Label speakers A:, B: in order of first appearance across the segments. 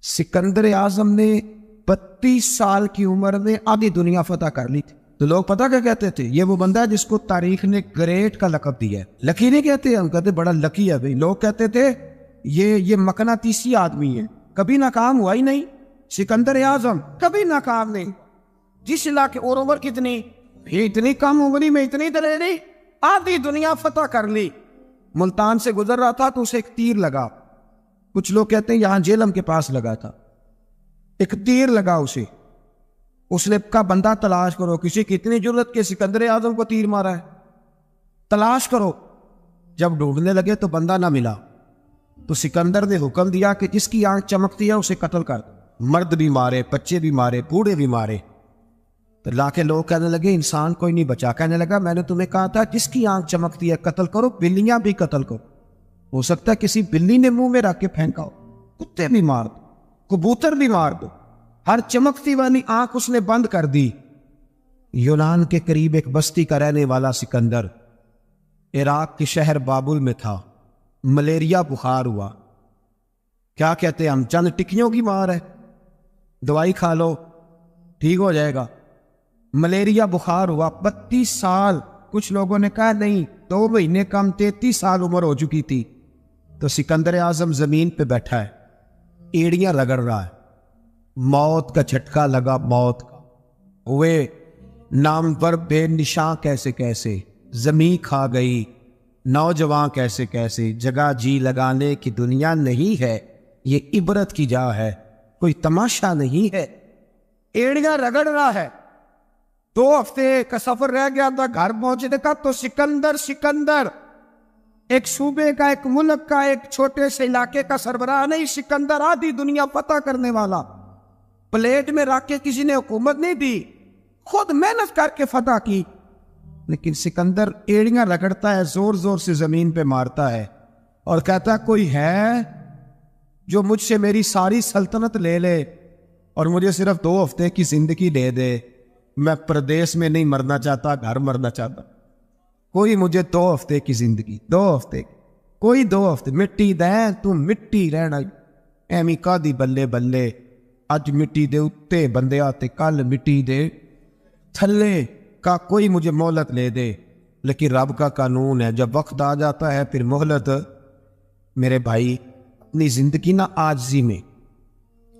A: سکندر اعظم نے 32 سال کی عمر میں آدھی دنیا فتح کر لی تھی. تو لوگ پتہ کیا کہتے تھے؟ یہ وہ بندہ ہے جس کو تاریخ نے گریٹ کا لقب دیا ہے. لکی نہیں کہتے، ہم کہتے بڑا لکی ہے بھائی. لوگ کہتے تھے یہ مقناطیسی آدمی ہے، کبھی ناکام ہوا ہی نہیں. سکندر اعظم کبھی ناکام نہیں. جس علاقے اور عمر کتنی بھی، اتنی کم عمری میں اتنی دلیری، آدھی دنیا فتح کر لی. ملتان سے گزر رہا تھا تو اسے ایک تیر لگا. کچھ لوگ کہتے ہیں یہاں جیلم کے پاس لگا تھا. ایک تیر لگا اسے. اس نے کہا بندہ تلاش کرو، کسی کی اتنی جرت کہ سکندر اعظم کو تیر مارا ہے، تلاش کرو. جب ڈھونڈنے لگے تو بندہ نہ ملا. تو سکندر نے حکم دیا کہ جس کی آنکھ چمکتی ہے اسے قتل کر. مرد بھی مارے، بچے بھی مارے، بوڑھے بھی مارے. تو لا کے لوگ کہنے لگے انسان کوئی نہیں بچا. کہنے لگا میں نے تمہیں کہا تھا جس کی آنکھ چمکتی ہے قتل کرو. بلیاں بھی قتل کرو. ہو سکتا ہے کسی بلی نے منہ میں رکھ کے پھینکا ہو. کتے بھی مار دو، کبوتر بھی مار دو. ہر چمکتی والی آنکھ اس نے بند کر دی. یونان کے قریب ایک بستی کا رہنے والا سکندر عراق کے شہر بابل میں تھا. ملیریا بخار ہوا. کیا کہتے ہیں ہم، چند ٹکیوں کی مار ہے، دوائی کھا لو ٹھیک ہو جائے گا. ملیریا بخار ہوا. 32 سال. کچھ لوگوں نے کہا نہیں 2 مہینے کم، 33 سال عمر ہو چکی تھی. تو سکندر اعظم زمین پہ بیٹھا ہے، ایڑیاں رگڑ رہا ہے. موت کا جھٹکا لگا. موت کا ہوئے نامور بے نشاں کیسے کیسے. زمین کھا گئی. نوجوان کیسے کیسے. جگہ جی لگانے کی دنیا نہیں ہے، یہ عبرت کی جا ہے، کوئی تماشا نہیں ہے. ایڑیاں رگڑ رہا ہے. 2 ہفتے کا سفر رہ گیا تھا گھر پہنچنے کا. تو سکندر ایک صوبے کا، ایک ملک کا، ایک چھوٹے سے علاقے کا سربراہ نہیں. سکندر آدھی دنیا فتح کرنے والا. پلیٹ میں رکھ کے کسی نے حکومت نہیں دی، خود محنت کر کے فتح کی. لیکن سکندر ایڑیاں رگڑتا ہے، زور زور سے زمین پہ مارتا ہے اور کہتا ہے کوئی ہے جو مجھ سے میری ساری سلطنت لے لے اور مجھے صرف 2 ہفتے کی زندگی دے دے. میں پردیس میں نہیں مرنا چاہتا، گھر مرنا چاہتا. کوئی مجھے 2 ہفتے کی زندگی، 2 ہفتے، کوئی 2 ہفتے. مٹی دیں تو مٹی رہنا ایمی کا دی بلے بلے. اج مٹی دے اتے بندے آتے، کل مٹی دے تھلے. کا کوئی مجھے مہلت لے دے. لیکن رب کا قانون ہے، جب وقت آ جاتا ہے پھر مہلت. میرے بھائی اپنی زندگی نہ عاجزی میں،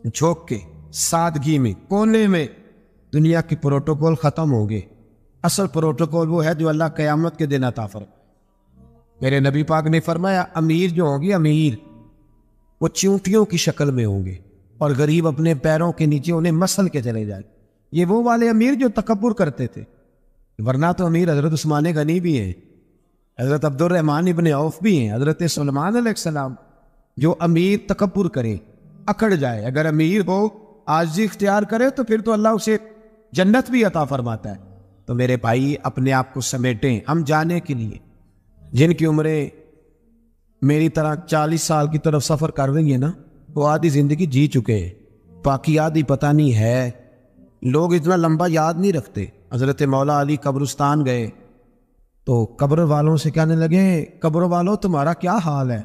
A: جھوک کے، سادگی میں، کونے میں. دنیا کی پروٹوکول ختم ہوں گے. اصل پروٹوکول وہ ہے جو اللہ قیامت کے دن عطا فرمائے. میرے نبی پاک نے فرمایا امیر جو ہوں گے، امیر وہ چونٹیوں کی شکل میں ہوں گے اور غریب اپنے پیروں کے نیچے انہیں مسل کے چلے جائیں. یہ وہ والے امیر جو تکبر کرتے تھے. ورنہ تو امیر حضرت عثمان غنی بھی ہیں، حضرت عبد الرحمن ابن عوف بھی ہیں، حضرت سلیمان علیہ السلام. جو امیر تکبر کرے، اکڑ جائے، اگر امیر ہو عاجزی اختیار کرے تو پھر تو اللہ اسے جنت بھی عطا فرماتا ہے. تو میرے بھائی اپنے آپ کو سمیٹیں. ہم جانے کے لیے جن کی عمریں میری طرح 40 سال کی طرف سفر کر رہی ہیں نا، وہ آدھی زندگی جی چکے ہیں، باقی آدھی پتہ نہیں ہے. لوگ اتنا لمبا یاد نہیں رکھتے. حضرت مولا علی قبرستان گئے تو قبر والوں سے کہنے لگے قبر والوں تمہارا کیا حال ہے.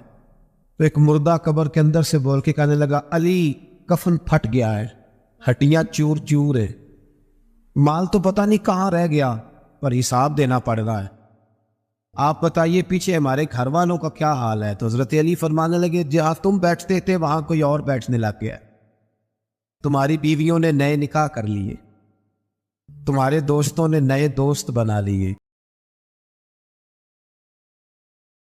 A: تو ایک مردہ قبر کے اندر سے بول کے کہنے لگا علی کفن پھٹ گیا ہے، ہڈیاں چور چور ہے، مال تو پتہ نہیں کہاں رہ گیا پر حساب دینا پڑ رہا ہے. آپ بتائیے پیچھے ہمارے گھر والوں کا کیا حال ہے. تو حضرت علی فرمانے لگے جہاں تم بیٹھتے تھے وہاں کوئی اور بیٹھنے لگ گیا. تمہاری بیویوں نے نئے نکاح کر لیے، تمہارے دوستوں نے نئے دوست بنا لیے.